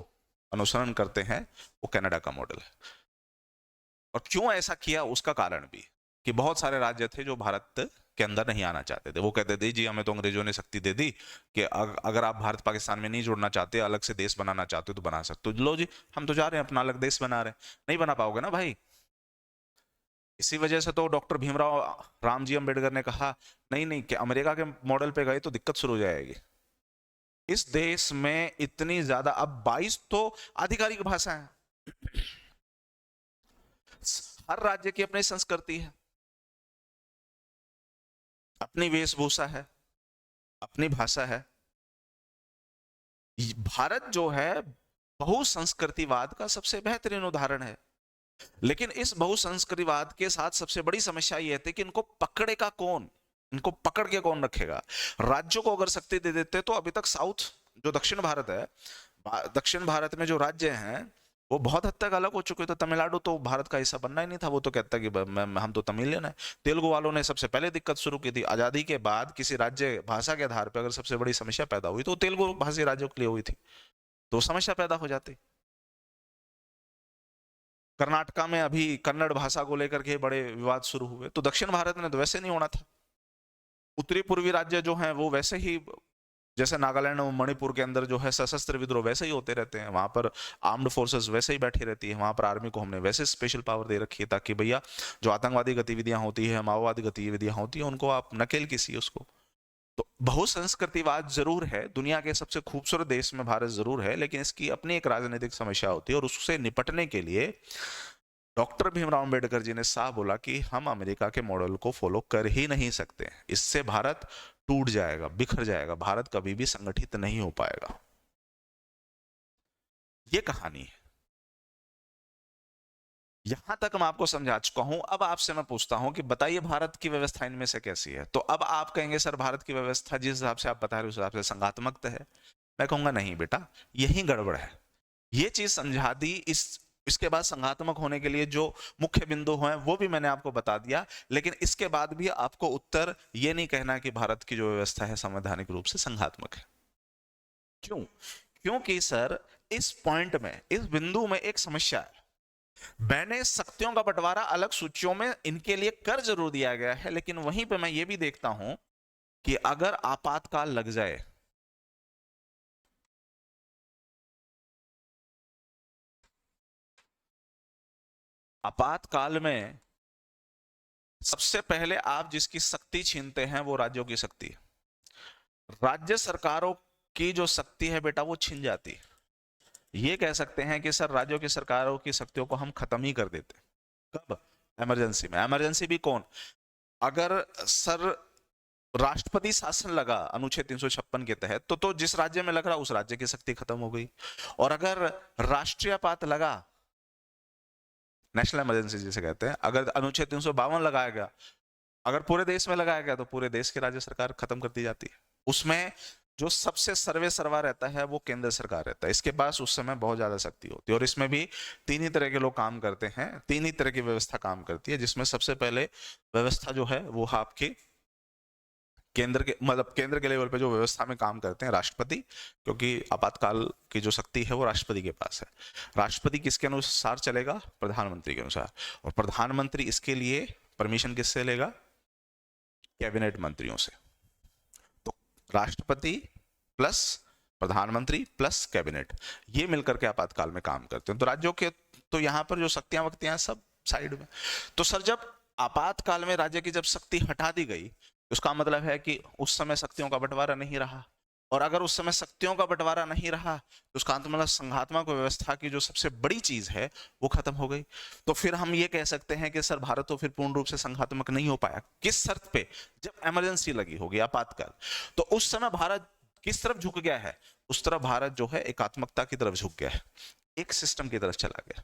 अनुसरण करते हैं वो कनाडा का मॉडल है। और क्यों ऐसा किया उसका कारण भी कि बहुत सारे राज्य थे जो भारत के अंदर नहीं आना चाहते थे। वो कहते थे जी हमें तो अंग्रेजों ने शक्ति दे दी कि अगर आप भारत पाकिस्तान में नहीं जुड़ना चाहते, अलग से देश बनाना चाहते हो तो बना सकते हो। लो जी, हम तो जा रहे हैं, अपना अलग देश बना रहे हैं। नहीं बना पाओगे ना भाई। इसी वजह से तो डॉक्टर भीमराव रामजी अम्बेडकर ने कहा नहीं नहीं, कि अमेरिका के मॉडल पे गए तो दिक्कत शुरू हो जाएगी। इस देश में इतनी ज्यादा, अब 22 तो आधिकारिक भाषा है, हर राज्य की अपनी संस्कृति है, अपनी वेशभूषा है, अपनी भाषा है। भारत जो है बहुसंस्कृतिवाद का सबसे बेहतरीन उदाहरण है। लेकिन इस बहुसंस्कृतिवाद के साथ सबसे बड़ी समस्या यह थी कि इनको पकड़ेगा कौन, इनको पकड़ के कौन रखेगा। राज्यों को अगर शक्ति दे देते तो अभी तक साउथ जो दक्षिण भारत है, दक्षिण भारत में जो राज्य हैं वो बहुत हद तक अलग हो चुके थे। तमिलनाडु तो भारत का हिस्सा बनना ही नहीं था, वो तो कहता कि हम तो तमिलियन है। तेलुगु वालों ने सबसे पहले दिक्कत शुरू की थी। आजादी के बाद किसी राज्य भाषा के आधार पर अगर सबसे बड़ी समस्या पैदा हुई तो तेलुगु भाषी राज्यों के लिए हुई थी, तो समस्या पैदा हो जाती। कर्नाटका में अभी कन्नड़ भाषा को लेकर के बड़े विवाद शुरू हुए, तो दक्षिण भारत में तो वैसे नहीं होना था। उत्तरी पूर्वी राज्य जो हैं वो वैसे ही, जैसे नागालैंड और मणिपुर के अंदर जो है सशस्त्र विद्रोह वैसे ही होते रहते हैं, वहां पर आर्म्ड फोर्सेस वैसे ही बैठी रहती है, वहां पर आर्मी को हमने वैसे स्पेशल पावर दे रखी है ताकि भैया जो आतंकवादी गतिविधियां होती है, माओवादी गतिविधियां होती है, उनको आप नकेल किसी उसको। तो बहुसंस्कृतिवाद जरूर है, दुनिया के सबसे खूबसूरत देश में भारत जरूर है, लेकिन इसकी अपनी एक राजनीतिक समस्या होती है और उससे निपटने के लिए डॉक्टर भीमराव अंबेडकर जी ने साफ बोला कि हम अमेरिका के मॉडल को फॉलो कर ही नहीं सकते, इससे भारत टूट जाएगा, बिखर जाएगा, भारत कभी भी संगठित नहीं हो पाएगा। ये कहानी है। यहां तक मैं आपको समझा चुका हूं। अब आपसे मैं पूछता हूं कि बताइए भारत की व्यवस्था इनमें से कैसी है। तो अब आप कहेंगे सर भारत की व्यवस्था जिस हिसाब से आप बता रहे हो उस हिसाब से संघात्मक है। मैं कहूंगा नहीं बेटा, यही गड़बड़ है। ये चीज समझा दी। इसके बाद संघात्मक होने के लिए जो मुख्य बिंदु हैं वो भी मैंने आपको बता दिया, लेकिन इसके बाद भी आपको उत्तर ये नहीं कहना कि भारत की जो व्यवस्था है संवैधानिक रूप से संघात्मक है। क्यों? क्योंकि सर इस पॉइंट में, इस बिंदु में एक समस्या है। मैंने शक्तियों का बंटवारा अलग सूचियों में इनके लिए कर जरूर दिया गया है, लेकिन वहीं पे मैं ये भी देखता हूं कि अगर आपातकाल लग जाए, आपातकाल में सबसे पहले आप जिसकी शक्ति छीनते हैं वो राज्यों की शक्ति है। राज्य सरकारों की जो शक्ति है बेटा वो छीन जाती है। ये कह सकते हैं कि सर राज्यों की सरकारों की शक्तियों को हम खत्म ही कर देते। कब? इमरजेंसी में। इमरजेंसी भी कौन? अगर सर राष्ट्रपति शासन लगा अनुच्छेद 356 के तहत तो जिस राज्य में लग रहा उस राज्य की शक्ति खत्म हो गई। और अगर राष्ट्रीय आपात लगा, नेशनल इमरजेंसी जिसे कहते हैं, अगर अनुच्छेद 352 लगाया गया, अगर पूरे देश में लगाया गया तो पूरे देश की राज्य सरकार खत्म कर दी जाती है। उसमें जो सबसे सर्वे सर्वा रहता है वो केंद्र सरकार रहता है। इसके पास उस समय बहुत ज्यादा शक्ति होती है और इसमें भी तीन ही तरह के लोग काम करते हैं, तीन ही तरह की व्यवस्था काम करती है, जिसमें सबसे पहले व्यवस्था जो है वो आपकी केंद्र के, मतलब केंद्र के लेवल पे जो व्यवस्था में काम करते हैं राष्ट्रपति, क्योंकि आपातकाल की जो शक्ति है वो राष्ट्रपति के पास है। राष्ट्रपति किसके अनुसार चलेगा? प्रधानमंत्री के अनुसार। और प्रधानमंत्री इसके लिए परमिशन किससे लेगा? कैबिनेट मंत्रियों से। तो राष्ट्रपति प्लस प्रधानमंत्री प्लस कैबिनेट, ये मिलकर के आपातकाल में काम करते हैं। तो राज्यों के तो यहाँ पर जो शक्तियां वक्तियां सब साइड में। तो सर जब आपातकाल में राज्य की जब शक्ति हटा दी गई, उसका मतलब है कि उस समय शक्तियों का बंटवारा नहीं रहा। और अगर उस समय शक्तियों का बंटवारा नहीं रहा तो उसका मतलब संघात्मक व्यवस्था की जो सबसे बड़ी चीज है वो खत्म हो गई। तो फिर हम ये कह सकते हैं कि सर भारत तो फिर पूर्ण रूप से संघात्मक नहीं हो पाया। किस शर्त पे? जब इमरजेंसी लगी होगी, आपातकाल। तो उस समय भारत किस तरफ झुक गया है? उस तरफ भारत जो है एकात्मकता की तरफ झुक गया है, एक सिस्टम की तरफ चला गया।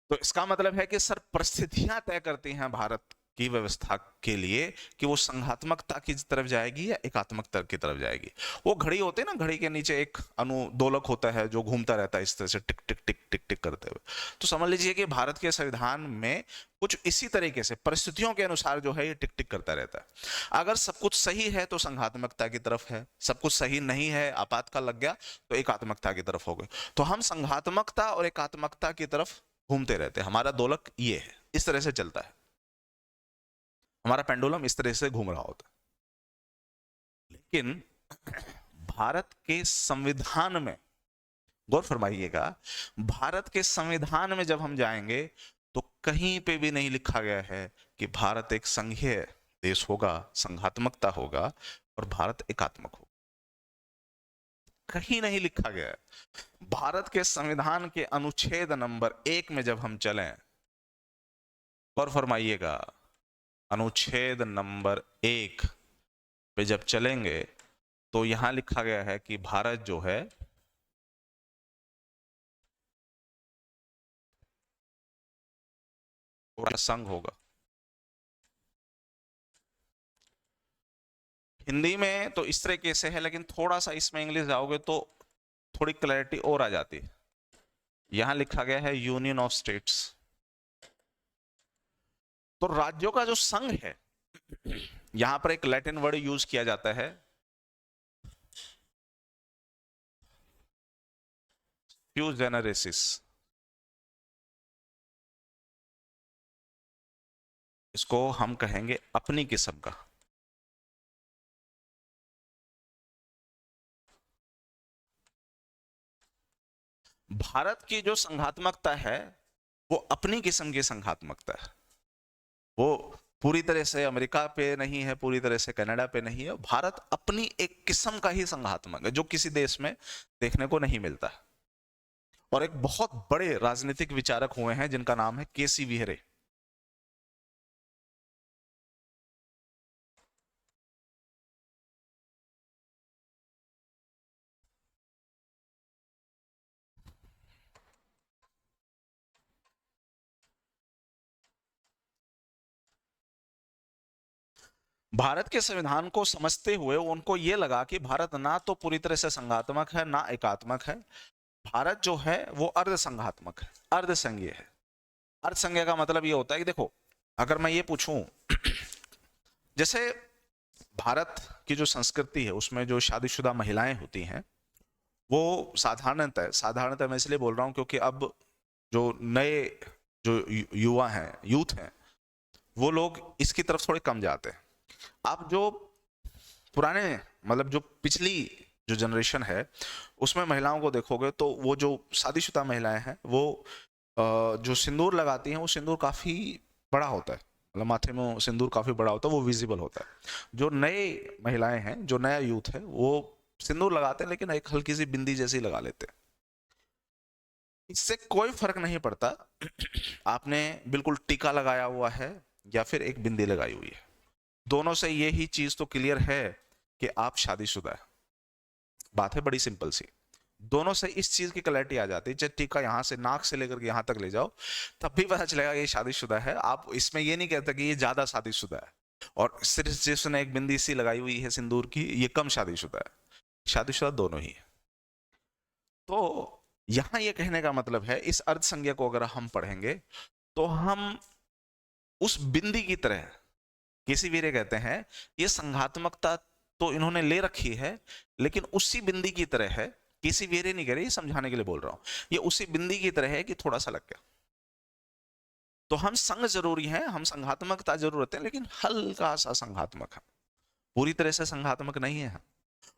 तो इसका मतलब है कि सर परिस्थितियां तय करती हैं भारत की व्यवस्था के लिए कि वो संघात्मकता की तरफ जाएगी या एकात्मकता की तरफ जाएगी। वो घड़ी होती है ना, घड़ी के नीचे एक अनुदोलक होता है जो घूमता रहता है इस तरह से टिक टिक टिक टिक टिक करते हुए। तो समझ लीजिए कि भारत के संविधान में कुछ इसी तरीके से परिस्थितियों के अनुसार जो है ये टिक टिक करता रहता है। अगर सब कुछ सही है तो संघात्मकता की तरफ है, सब कुछ सही नहीं है, आपातकाल लग गया तो एकात्मकता की तरफ हो गए। तो हम संघात्मकता और एकात्मकता की तरफ घूमते रहते हैं। हमारा दोलक ये है, इस तरह से चलता है, हमारा पेंडुलम इस तरह से घूम रहा होता है। लेकिन भारत के संविधान में गौर फरमाइएगा, भारत के संविधान में जब हम जाएंगे तो कहीं पे भी नहीं लिखा गया है कि भारत एक संघीय देश होगा, संघात्मकता होगा और भारत एकात्मक होगा। कहीं नहीं लिखा गया है। भारत के संविधान के अनुच्छेद नंबर 1 में जब हम चलें, गौर फरमाइएगा, अनुच्छेद नंबर 1 पे जब चलेंगे तो यहां लिखा गया है कि भारत जो है संघ होगा। हिंदी में तो इस तरीके से है, लेकिन थोड़ा सा इसमें इंग्लिश जाओगे तो थोड़ी क्लैरिटी और आ जाती है। यहां लिखा गया है यूनियन ऑफ स्टेट्स। तो राज्यों का जो संघ है, यहां पर एक लैटिन वर्ड यूज किया जाता है, फ्यूज जेनरेसिस। इसको हम कहेंगे अपनी किस्म का। भारत की जो संघात्मकता है वो अपनी किस्म की संघात्मकता है। वो पूरी तरह से अमेरिका पे नहीं है, पूरी तरह से कनाडा पे नहीं है। भारत अपनी एक किस्म का ही संघात्मक है जो किसी देश में देखने को नहीं मिलता है। और एक बहुत बड़े राजनीतिक विचारक हुए हैं जिनका नाम है केसी वीहरे। भारत के संविधान को समझते हुए उनको ये लगा कि भारत ना तो पूरी तरह से संघात्मक है ना एकात्मक है। भारत जो है वो अर्ध संघात्मक है, अर्ध संघीय है। अर्ध संघीय का मतलब ये होता है कि देखो, अगर मैं ये पूछूं जैसे भारत की जो संस्कृति है उसमें जो शादीशुदा महिलाएं होती हैं वो साधारणतः मैं इसलिए बोल रहा हूं क्योंकि अब जो नए जो युवा हैं, यूथ हैं, वो लोग इसकी तरफ थोड़े कम जाते हैं। आप जो पुराने मतलब जो पिछली जो जनरेशन है उसमें महिलाओं को देखोगे तो वो जो शादीशुदा महिलाएं हैं वो जो सिंदूर लगाती हैं वो सिंदूर काफी बड़ा होता है, मतलब माथे में सिंदूर काफी बड़ा होता है, वो विजिबल होता है। जो नए महिलाएं हैं, जो नया यूथ है, वो सिंदूर लगाते हैं लेकिन एक हल्की सी बिंदी जैसी लगा लेते हैं। इससे कोई फर्क नहीं पड़ता आपने बिल्कुल टीका लगाया हुआ है या फिर एक बिंदी लगाई हुई है, दोनों से यही चीज तो क्लियर है कि आप शादीशुदा है। बात है बड़ी सिंपल सी, दोनों से इस चीज की क्लैरिटी आ जाती है। चाहे टीका यहां से नाक से लेकर के यहां तक ले जाओ तब भी पता चलेगा ये शादीशुदा है। आप इसमें ये नहीं कहते कि ये ज्यादा शादीशुदा है और सिर्फ जिसने एक बिंदी सी लगाई हुई है सिंदूर की ये कम शादीशुदा है। शादीशुदा दोनों ही है। तो यहां ये कहने का मतलब है, इस अर्ध संज्ञा को अगर हम पढ़ेंगे तो हम उस बिंदी की तरह, केसी वीरे कहते हैं ये संघात्मकता तो इन्होंने ले रखी है लेकिन उसी बिंदी की तरह है। केसी वीरे नहीं कह रहे, ये समझाने के लिए बोल रहा हूं, ये उसी बिंदी की तरह है कि थोड़ा सा लग गया। तो हम संघ जरूरी है, हम संघात्मकता जरूरत है लेकिन हल्का सा संघात्मक है, पूरी तरह से संघात्मक नहीं है।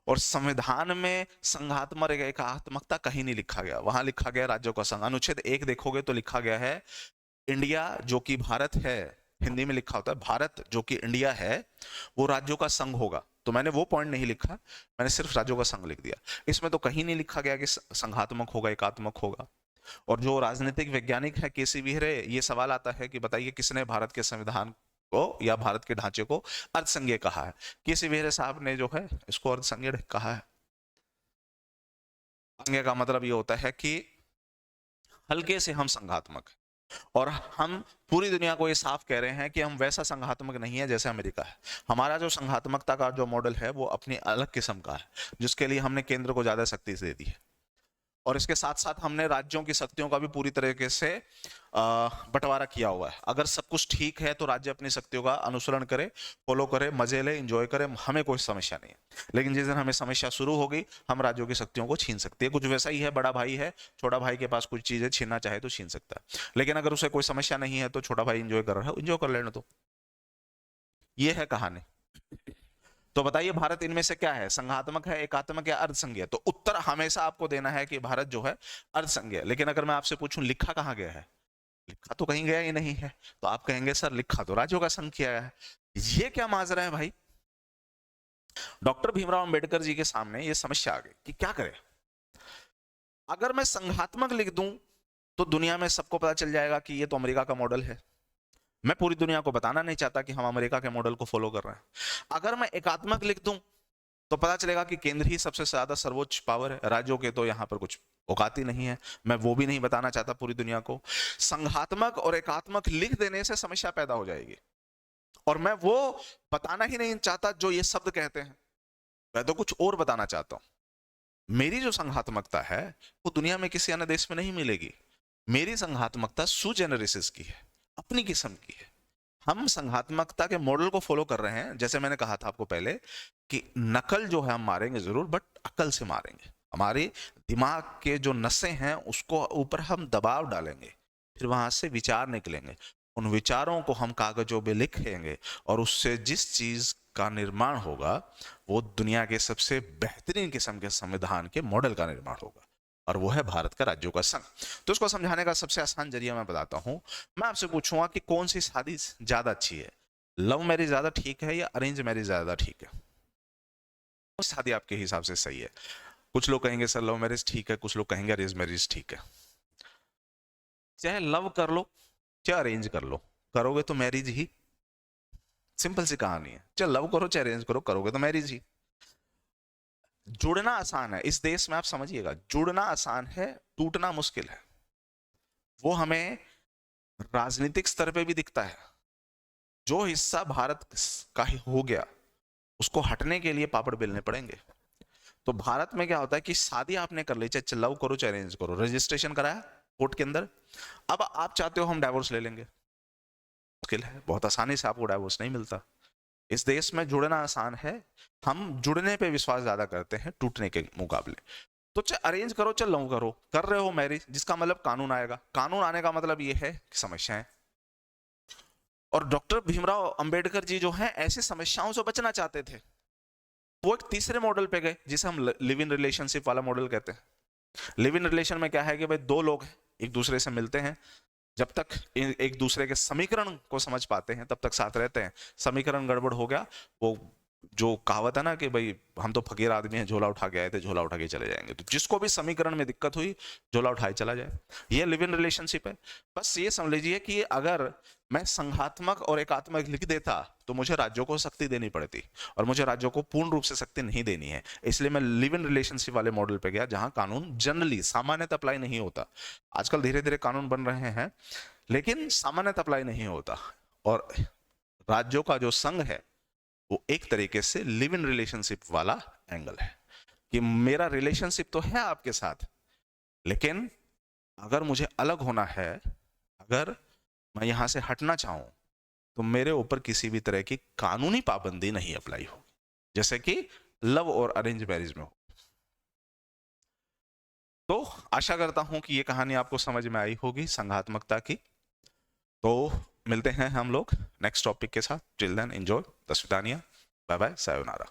और संविधान में संघात्मक एकात्मकता कहीं नहीं लिखा गया, वहां लिखा गया राज्यों का संघ। अनुच्छेद 1 देखोगे तो लिखा गया है इंडिया जो कि भारत है, हिंदी में लिखा होता है भारत जो कि इंडिया है वो राज्यों का संघ होगा। तो मैंने वो पॉइंट नहीं लिखा, मैंने सिर्फ राज्यों का संघ लिख दिया। इसमें तो कहीं नहीं लिखा गया कि संघात्मक होगा एकात्मक होगा। और जो राजनीतिक वैज्ञानिक है केसी वीहरे, ये सवाल आता है कि बताइए किसने भारत के संविधान को या भारत के ढांचे को अर्धसंघीय कहा है? केसी वीहरे साहब ने जो है इसको अर्धसंघीय कहा है। संघीय का मतलब ये होता है कि हल्के से हम संघात्मक, और हम पूरी दुनिया को ये साफ कह रहे हैं कि हम वैसा संघात्मक नहीं है जैसे अमेरिका है। हमारा जो संघात्मकता का जो मॉडल है वो अपनी अलग किस्म का है, जिसके लिए हमने केंद्र को ज्यादा शक्ति दे दी है, और इसके साथ साथ हमने राज्यों की शक्तियों का भी पूरी तरीके से बंटवारा किया हुआ है। अगर सब कुछ ठीक है तो राज्य अपनी शक्तियों का अनुसरण करे, फॉलो करे, मजे ले, एंजॉय करे, हमें कोई समस्या नहीं है। लेकिन जिस दिन हमें समस्या शुरू होगी, हम राज्यों की शक्तियों को छीन सकते हैं। कुछ वैसा ही है, बड़ा भाई है, छोटा भाई के पास कुछ चीजें छीनना चाहे तो छीन सकता है, लेकिन अगर उसे कोई समस्या नहीं है तो छोटा भाई एंजॉय कर रहा है, एंजॉय कर लेने दो। ये है कहानी। तो बताइए भारत इनमें से क्या है, संघात्मक है, एकात्मक या अर्धसंघीय? तो उत्तर हमेशा आपको देना है कि भारत जो है अर्धसंघीय। लेकिन अगर मैं आपसे पूछूं लिखा कहां गया है, लिखा तो कहीं गया ही नहीं है, तो आप कहेंगे सर लिखा तो राज्यों का संघ किया है। ये क्या माजरा है भाई? डॉक्टर भीमराव अंबेडकर जी के सामने ये समस्या आ गई कि क्या करें। अगर मैं संघात्मक लिख दूं तो दुनिया में सबको पता चल जाएगा कि ये तो अमेरिका का मॉडल है। मैं पूरी दुनिया को बताना नहीं चाहता कि हम अमेरिका के मॉडल को फॉलो कर रहे हैं। अगर मैं एकात्मक लिख दूं तो पता चलेगा कि केंद्र ही सबसे ज्यादा सर्वोच्च पावर है, राज्यों के तो यहां पर कुछ औकात ही नहीं है। मैं वो भी नहीं बताना चाहता पूरी दुनिया को। संघात्मक और एकात्मक लिख देने से समस्या पैदा हो जाएगी, और मैं वो बताना ही नहीं चाहता जो ये शब्द कहते हैं। मैं तो कुछ और बताना चाहता हूं। मेरी जो संघात्मकता है वो दुनिया में किसी अन्य देश में नहीं मिलेगी। मेरी संघात्मकता सू जेनरेसिस की है, अपनी किस्म की है। हम संघात्मकता के मॉडल को फॉलो कर रहे हैं। जैसे मैंने कहा था आपको पहले कि नकल जो है हम मारेंगे जरूर, बट अकल से मारेंगे। हमारे दिमाग के जो नसें हैं उसको ऊपर हम दबाव डालेंगे, फिर वहां से विचार निकलेंगे। उन विचारों को हम कागजों पे लिखेंगे, और उससे जिस चीज का निर्माण होगा वो दुनिया के सबसे बेहतरीन किस्म के संविधान के मॉडल का निर्माण होगा, और वो है भारत का राज्यों का संघ। तो इसको समझाने का सबसे आसान जरिया मैं बताता हूं। मैं आपसे पूछूंगा कि कौन सी शादी ज्यादा अच्छी है, लव मैरिज ज्यादा ठीक है या अरेंज मैरिज ज्यादा ठीक है? कौन सी शादी आपके हिसाब से सही है? कुछ लोग कहेंगे सर लव मैरिज ठीक है, कुछ लोग कहेंगे अरेंज मैरिज ठीक है। चाहे लव कर लो चाहे अरेंज कर लो, करोगे तो मैरिज ही। सिंपल सी कहानी है। चाहे लव करो चाहे अरेंज करो, करोगे तो मैरिज ही। जुड़ना आसान है इस देश में, आप समझिएगा, जुड़ना आसान है, टूटना मुश्किल है। वो हमें राजनीतिक स्तर पे भी दिखता है। जो हिस्सा भारत का ही हो गया उसको हटने के लिए पापड़ बेलने पड़ेंगे। तो भारत में क्या होता है कि शादी आपने कर ली, चाहे लव करो चाहे अरेंज करो, रजिस्ट्रेशन कराया कोर्ट के अंदर, अब आप चाहते हो हम डाइवोर्स ले लेंगे, मुश्किल है, बहुत आसानी से आपको डाइवोर्स नहीं मिलता। इस देश में जुड़ना आसान है, हम जुड़ने पे विश्वास ज्यादा करते हैं टूटने के मुकाबले। तो चाहे अरेंज करो चाहे लव करो, कर रहे हो मैरिज, जिसका मतलब कानून आएगा। कानून आने का मतलब ये है कि समस्याएं। और डॉक्टर भीमराव अंबेडकर जी जो हैं ऐसी समस्याओं से बचना चाहते थे। वो एक तीसरे मॉडल पे गए जिसे हम लिव इन रिलेशनशिप वाला मॉडल कहते हैं। लिव इन रिलेशन में क्या है कि भाई दो लोग एक दूसरे से मिलते हैं, जब तक एक दूसरे के समीकरण को समझ पाते हैं तब तक साथ रहते हैं। समीकरण गड़बड़ हो गया, वो जो कहावत है ना कि भाई हम तो फकीर आदमी हैं, झोला उठा के आए थे, झोला उठा के चले जाएंगे। तो जिसको भी समीकरण में दिक्कत हुई झोला उठाए चला जाए, ये लिव इन रिलेशनशिप है। बस ये समझ लीजिए कि अगर मैं संघात्मक और एकात्मक लिख देता तो मुझे राज्यों को शक्ति देनी पड़ती, और मुझे राज्यों को पूर्ण रूप से शक्ति नहीं देनी है। इसलिए मैं लिव इन रिलेशनशिप वाले मॉडल पे गया जहां कानून जनरली सामान्यतः अप्लाई नहीं होता। आजकल धीरे धीरे कानून बन रहे हैं लेकिन सामान्यतः अप्लाई नहीं होता, और राज्यों का जो संघ है वो एक तरीके से लिव इन रिलेशनशिप वाला एंगल है कि मेरा रिलेशनशिप तो है आपके साथ, लेकिन अगर मुझे अलग होना है, अगर मैं यहां से हटना चाहूं, तो मेरे ऊपर किसी भी तरह की कानूनी पाबंदी नहीं अप्लाई होगी, जैसे कि लव और अरेंज मैरिज में हो। तो आशा करता हूं कि ये कहानी आपको समझ में आई होगी संघात्मकता की। तो मिलते हैं हम लोग नेक्स्ट टॉपिक के साथ। टिल देन एंजॉय, दस्विदानिया, बाय बाय, सायोनारा।